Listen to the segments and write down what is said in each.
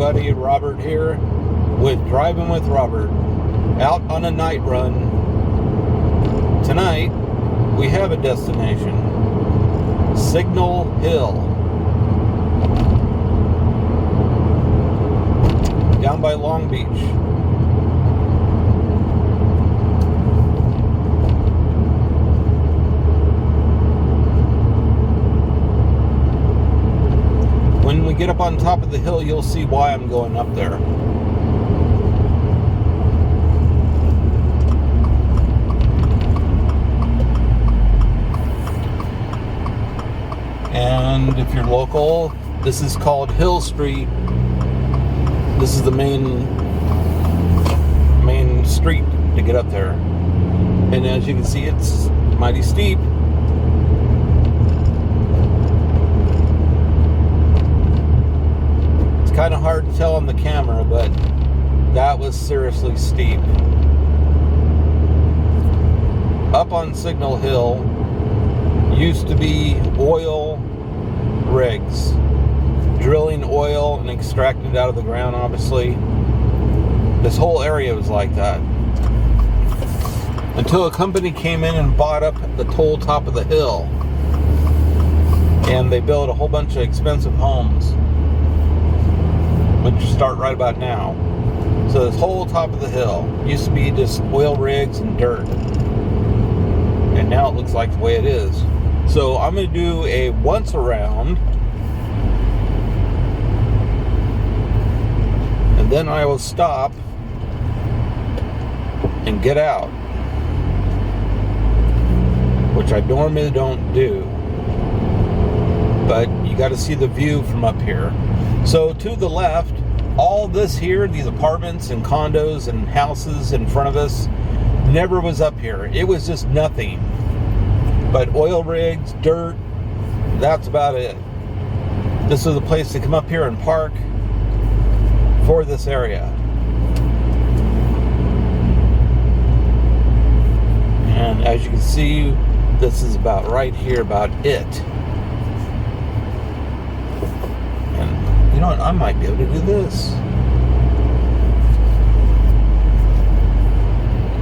everybody, Robert here with Driving with Robert, out on a night run. Tonight we have a destination, Signal Hill, down by Long Beach. When we get up on top of the hill, you'll see why I'm going up there. And if you're local, this is called Hill Street. This is the main street to get up there. And as you can see, it's mighty steep. Kind of hard to tell on the camera, but that was seriously steep. Up on Signal Hill used to be oil rigs, drilling oil and extracting it out of the ground, obviously. This whole area was like that. Until a company came in and bought up the whole top of the hill. And they built a whole bunch of expensive homes, which start right about now. So this whole top of the hill used to be just oil rigs and dirt. And now it looks like the way it is. So I'm going to do a once around. And then I will stop and get out. Which I normally don't do. But you got to see the view from up here. So to the left, all this here, these apartments and condos and houses in front of us, never was up here. It was just nothing but oil rigs, dirt. That's about it. This was a place to come up here and park for this area. And as you can see, this is about right here, about it. You know what? I might be able to do this.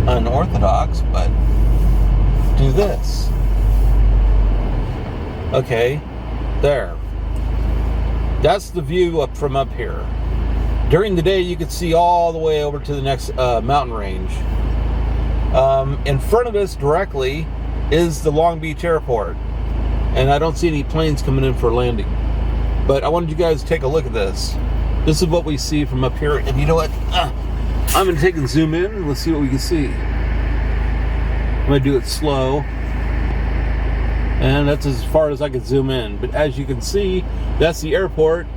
Unorthodox, but do this. Okay, there. That's the view up from up here. During the day, you could see all the way over to the next mountain range. In front of us directly is the Long Beach Airport, and I don't see any planes coming in for landing. But I wanted you guys to take a look at this. This is what we see from up here. And you know what? I'm going to take and zoom in and let's see what we can see. I'm going to do it slow. And that's as far as I can zoom in. But as you can see, that's the airport.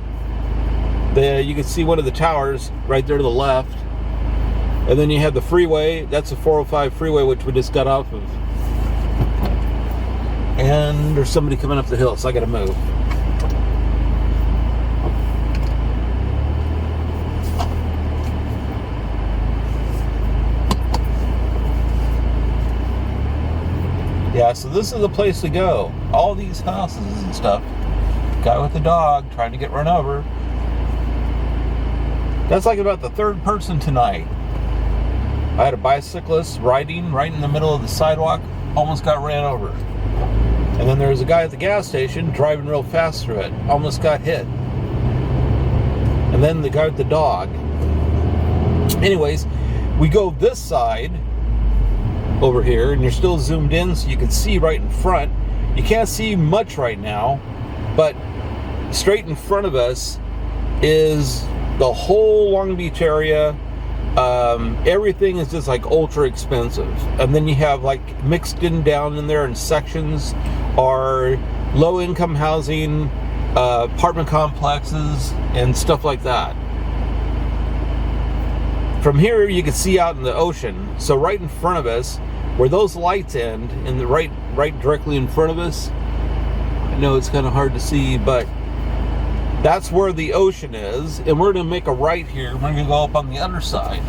You can see one of the towers right there to the left. And then you have the freeway. That's the 405 freeway, which we just got off of. And there's somebody coming up the hill, so I got to move. Yeah, so this is the place to go. All these houses and stuff. Guy with the dog trying to get run over. That's like about the third person tonight. I had a bicyclist riding right in the middle of the sidewalk, almost got ran over. And then there was a guy at the gas station driving real fast through it, almost got hit. And then the guy with the dog. Anyways, we go this side over here, and you're still zoomed in so you can see right in front. You can't see much right now, but straight in front of us is the whole Long Beach area. Everything is just like ultra expensive, and then you have like mixed down in there in sections are low income housing, apartment complexes and stuff like that. From here you can see out in the ocean. So right in front of us, where those lights end, in the right directly in front of us, I know it's kind of hard to see, but that's where the ocean is. And we're going to make a right here. We're going to go up on the other side.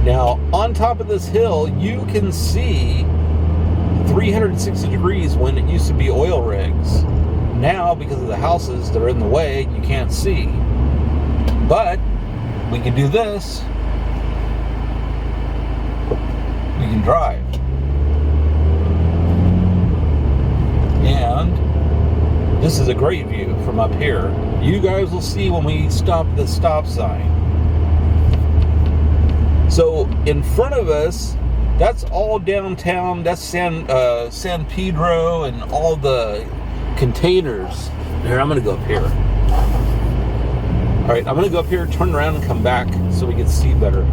Now, top of this hill, you can see 360 degrees when it used to be oil rigs. Now, because of the houses that are in the way, you can't see. But we can do this. We can drive. And this is a great view from up here. You guys will see when we stop at the stop sign. So in front of us, that's all downtown. That's San Pedro and all the containers. Here, I'm going to go up here. All right, I'm going to go up here, turn around, and come back so we can see better.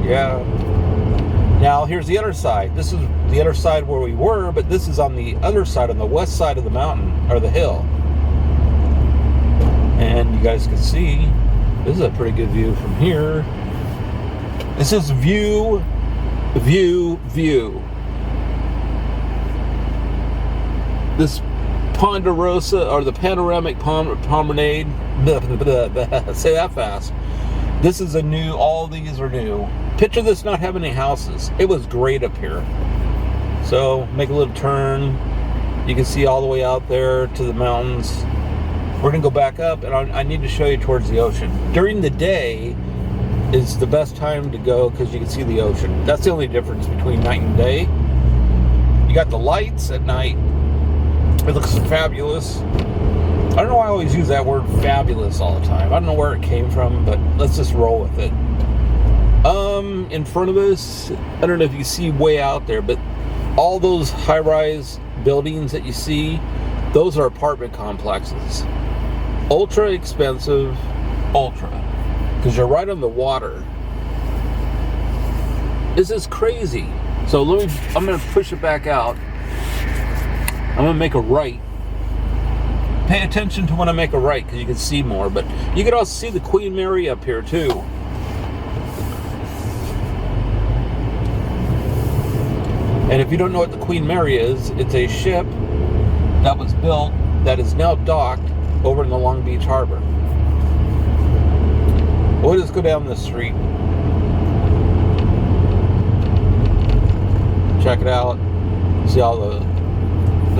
Yeah. Now, here's the other side. This is the other side where we were, but this is on the other side, on the west side of the mountain, or the hill. And you guys can see, this is a pretty good view from here. This is view. This Ponderosa, or the panoramic promenade, say that fast. This is a new, all these are new. Picture this not having any houses. It was great up here. So, make a little turn. You can see all the way out there to the mountains. We're going to go back up, and I need to show you towards the ocean. During the day is the best time to go because you can see the ocean. That's the only difference between night and day. You got the lights at night. It looks fabulous. I don't know why I always use that word fabulous all the time. I don't know where it came from, but let's just roll with it. In front of us, I don't know if you see way out there, but all those high-rise buildings that you see, those are apartment complexes. Ultra expensive, because you're right on the water. This is crazy. So I'm going to push it back out. I'm going to make a right. Pay attention to when I make a right, because you can see more. But you can also see the Queen Mary up here, too. And if you don't know what the Queen Mary is, it's a ship that was built that is now docked over in the Long Beach Harbor. We'll just go down this street. Check it out. See all the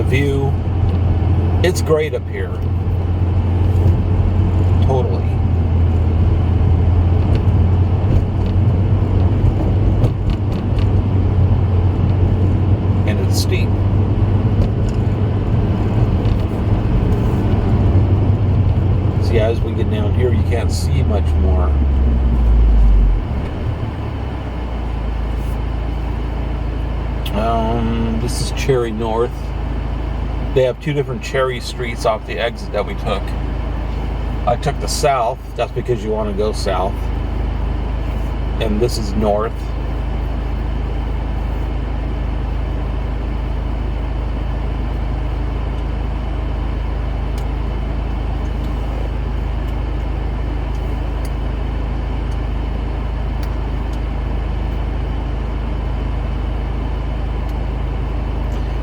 view. It's great up here. Totally. And it's steep. See, as we get down here, you can't see much more. This is Cherry North. They have two different Cherry streets off the exit that we took. I took the south. That's because you want to go south. And this is north.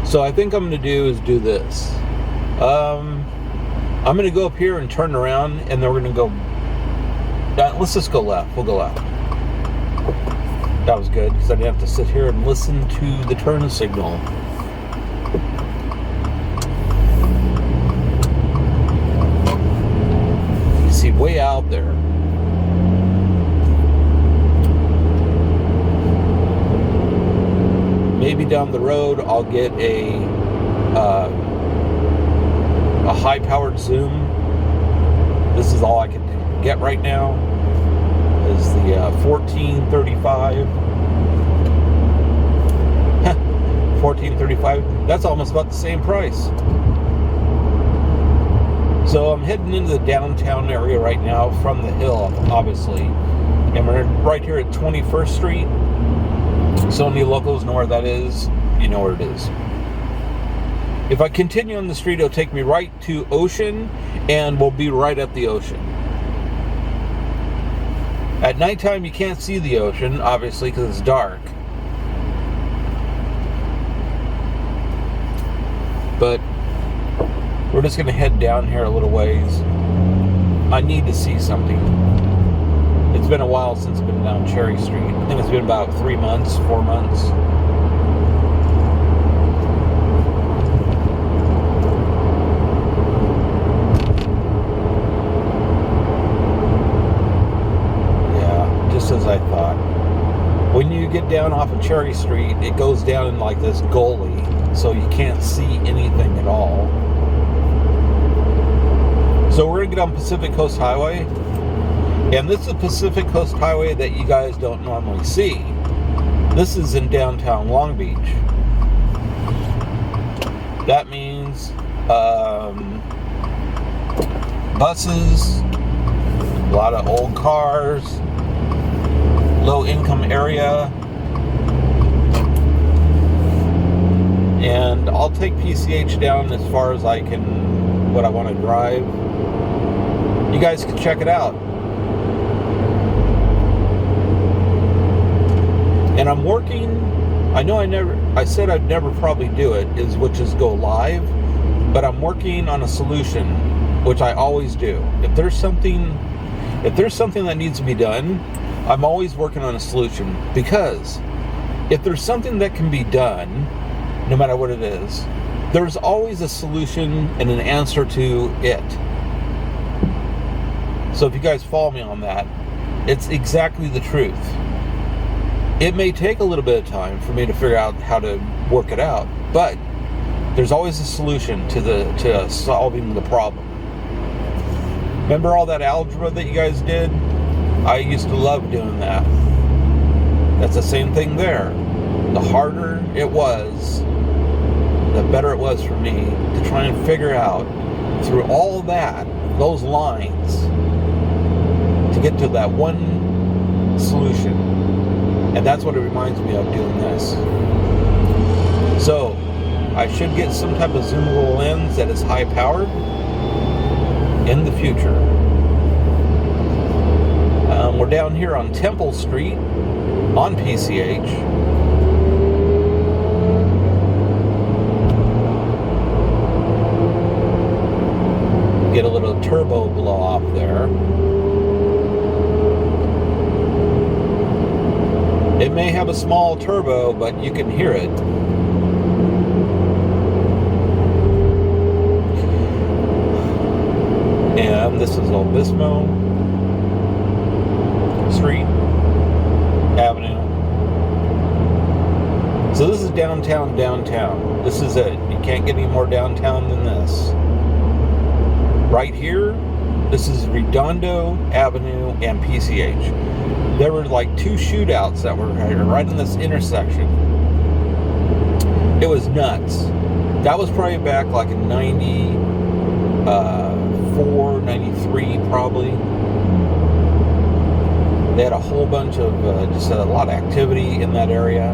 So I think I'm going to do this. I'm going to go up here and turn around, and then we're going to go. Let's just go left. We'll go left. That was good because I didn't have to sit here and listen to the turn signal. You see way out there. Maybe down the road I'll get a high-powered zoom. This is all I can get right now. Is the 1435. 1435. That's almost about the same price. So I'm heading into the downtown area right now from the hill, obviously, and we're right here at 21st Street. So any locals know where that is, you know where it is. If I continue on the street, it'll take me right to Ocean, and we'll be right at the ocean. At nighttime, you can't see the ocean, obviously, because it's dark. But we're just going to head down here a little ways. I need to see something. It's been a while since I've been down Cherry Street. I think it's been about 3 months, 4 months. Yeah, just as I thought. When you get down off of Cherry Street, it goes down in like this gully, so you can't see anything at all. So we're gonna get on Pacific Coast Highway, and this is a Pacific Coast Highway that you guys don't normally see. This is in downtown Long Beach. That means buses, a lot of old cars, low income area, and I'll take PCH down as far as I can, what I want to drive. You guys can check it out. And I'm working, I said I'd never probably do it, which is go live, but I'm working on a solution, which I always do. If there's something that needs to be done, I'm always working on a solution, because if there's something that can be done, no matter what it is, there's always a solution and an answer to it. So if you guys follow me on that, it's exactly the truth. It may take a little bit of time for me to figure out how to work it out, but there's always a solution to solving the problem. Remember all that algebra that you guys did? I used to love doing that. That's the same thing there. The harder it was, the better it was for me to try and figure out through all that, those lines, to get to that one solution. And that's what it reminds me of doing this. So I should get some type of zoomable lens that is high powered in the future. We're down here on Temple Street on PCH. Get a little turbo blow off there. It may have a small turbo, but you can hear it. And this is Obispo Street Avenue. So this is downtown. This is it. You can't get any more downtown than this. Right here, this is Redondo Avenue and PCH. There were like 2 shootouts that were right in this intersection. It was nuts. That was probably back like in 94, 93 probably. They had a whole bunch of, just a lot of activity in that area.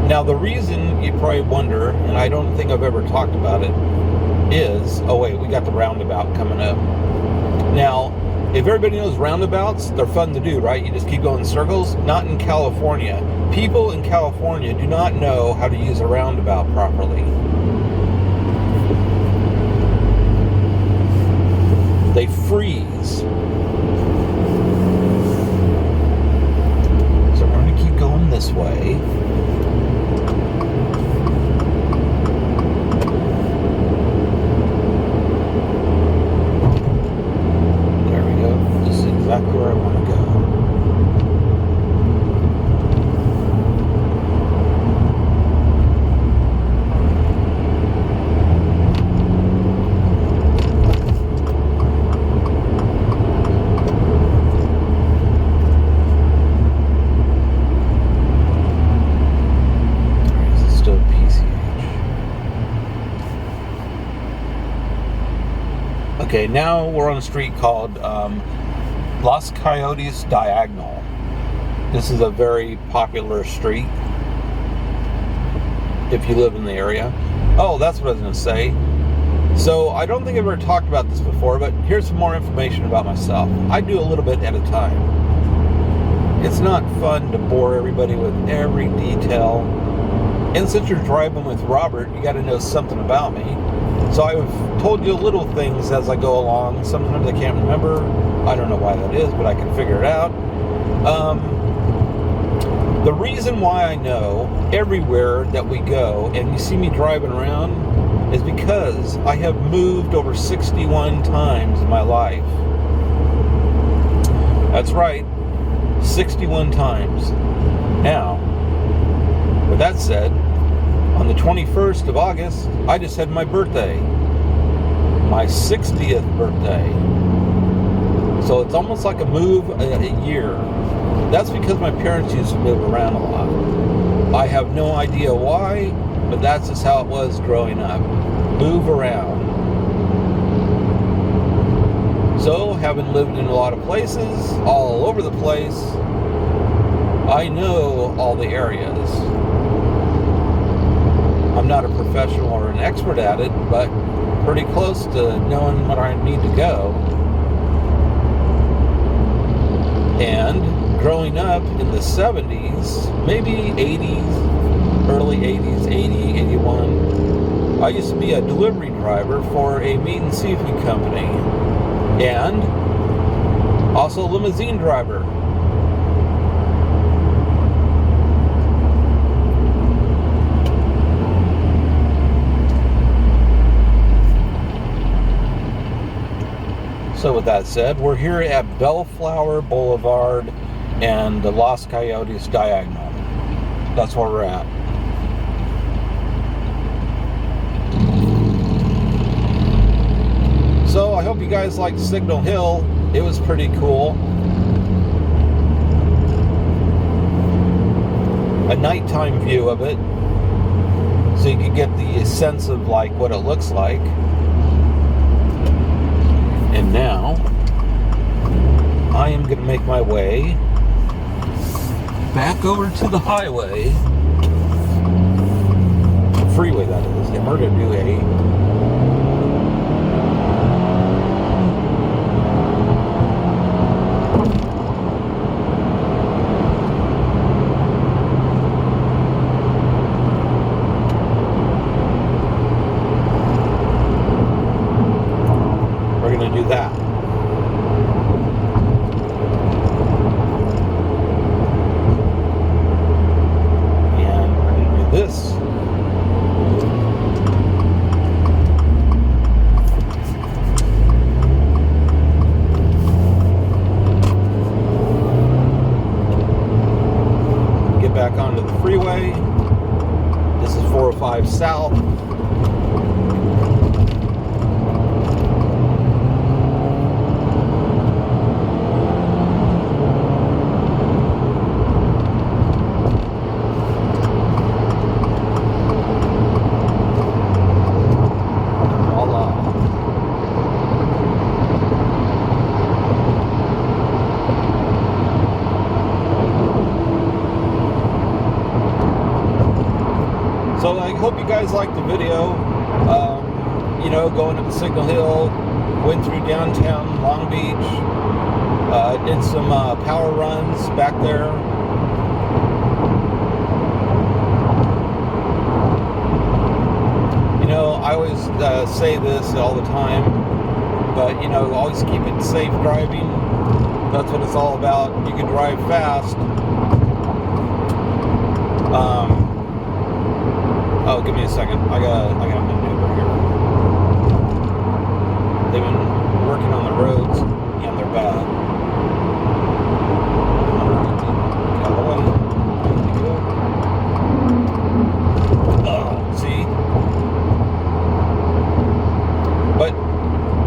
Now the reason you probably wonder, and I don't think I've ever talked about it, is, oh wait, we got the roundabout coming up. Now, if everybody knows roundabouts, they're fun to do, right? You just keep going in circles. Not in California. People in California do not know how to use a roundabout properly. They freeze. So we're going to keep going this way. Exactly where I want to go. Alright, is it still PCH? Okay, now we're on a street called Los Coyotes Diagonal. This is a very popular street if you live in the area. Oh, that's what I was going to say. So I don't think I've ever talked about this before, but here's some more information about myself. I do a little bit at a time. It's not fun to bore everybody with every detail And since you're driving with Robert, you got to know something about me. So I've told you little things as I go along. Sometimes I can't remember. I don't know why that is, but I can figure it out. The reason why I know everywhere that we go and you see me driving around is because I have moved over 61 times in my life. That's right, 61 times. Now, with that said, on the 21st of August, I just had my birthday. My 60th birthday. So it's almost like a move a year. That's because my parents used to move around a lot. I have no idea why, but that's just how it was growing up. Move around. So, having lived in a lot of places, all over the place, I know all the areas. I'm not a professional or an expert at it, but pretty close to knowing what I need to go. And growing up in the 70s, maybe 80s, early 80s, 80, 81, I used to be a delivery driver for a meat and seafood company. And also a limousine driver. So with that said, we're here at Bellflower Boulevard and the Los Coyotes Diagonal. That's where we're at. So I hope you guys liked Signal Hill. It was pretty cool. A nighttime view of it, so you can get the sense of like what it looks like. And now, I am going to make my way back over to the highway, freeway that is, and we're going to do that. And we're going to do this. Get back onto the freeway. This is 405 South. So I hope you guys liked the video. Going up the Signal Hill, went through downtown Long Beach, did some power runs back there. I always say this all the time, but always keep it safe driving. That's what it's all about. You can drive fast. Oh, give me a second. I got a maneuver here. They've been working on the roads, and they're bad. See? But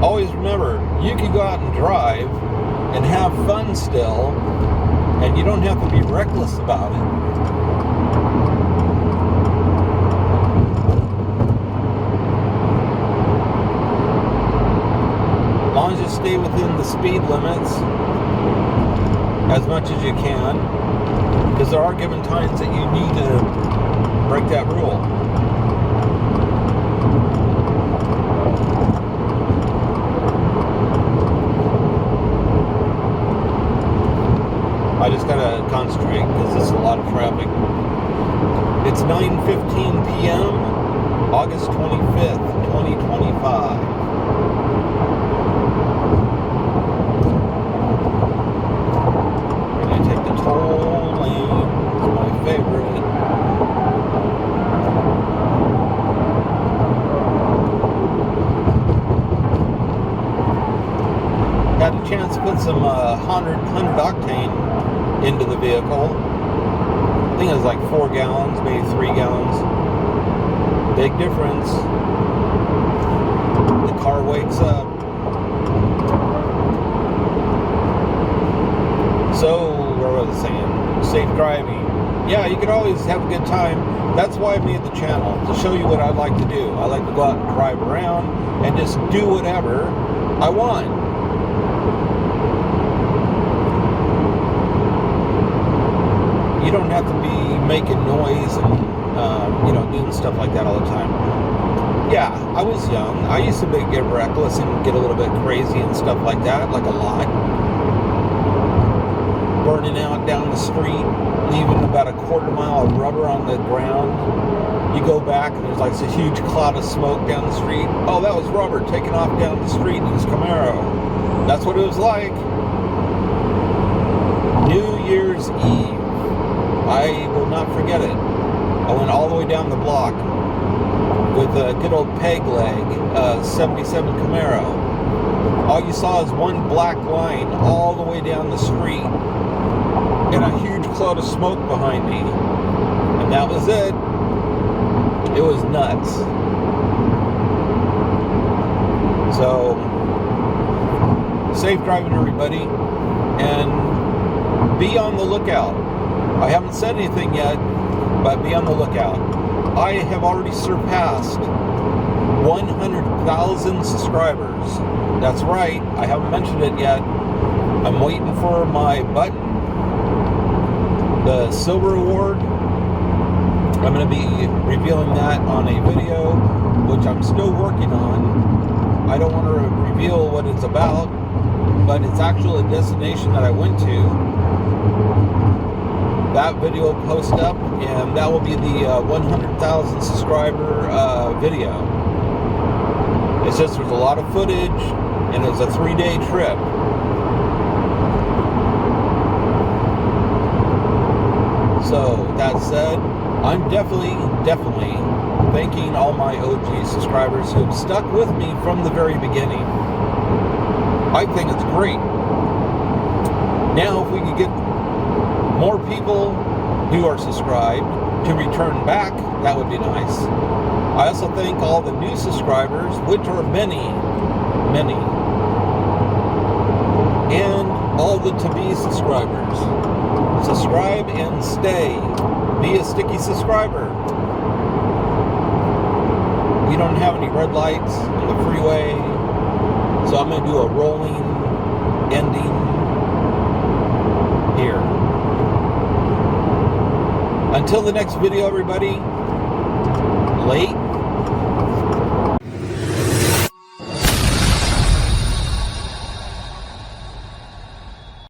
always remember, you can go out and drive and have fun still, and you don't have to be reckless about it. As long as you stay within the speed limits as much as you can, because there are given times that you need to break that rule. I just gotta concentrate because there's a lot of traffic. It It's 9:15 p.m. August 25th, 2025. We're going to take the toll lane. It's my favorite. Had a chance to put some 100 octane into the vehicle. I think it was like 4 gallons, maybe 3 gallons. Big difference. The car wakes up. So, where was I saying? Safe driving. Yeah, you could always have a good time. That's why I made the channel, to show you what I like to do. I like to go out and drive around and just do whatever I want. You don't have to be making noise and doing stuff like that all the time. Yeah, I was young. I used to get reckless and get a little bit crazy and stuff like that, like a lot. Burning out down the street, leaving about a quarter mile of rubber on the ground. You go back and there's like this huge cloud of smoke down the street. Oh, that was Robert taking off down the street in his Camaro. That's what it was like. New Year's Eve. I will not forget it. I went all the way down the block with a good old peg leg 77 Camaro. All you saw is one black line all the way down the street and a huge cloud of smoke behind me. And that was it. It was nuts. So, safe driving, everybody. And be on the lookout. I haven't said anything yet, but be on the lookout. I have already surpassed 100,000 subscribers. That's right, I haven't mentioned it yet. I'm waiting for my button, the silver award. I'm going to be revealing that on a video, which I'm still working on. I don't want to reveal what it's about, but it's actually a destination that I went to. That video will post up, and that will be the 100,000 subscriber video. It's just there's a lot of footage, and it was a 3-day trip. So, that said, I'm definitely thanking all my OG subscribers who have stuck with me from the very beginning. I think it's great. Now, if we could get more people who are subscribed to return back, that would be nice. I also thank all the new subscribers, which are many, and all the to-be subscribers. Subscribe and stay. Be a sticky subscriber. We don't have any red lights on the freeway, so I'm going to do a rolling ending here. Until the next video, everybody,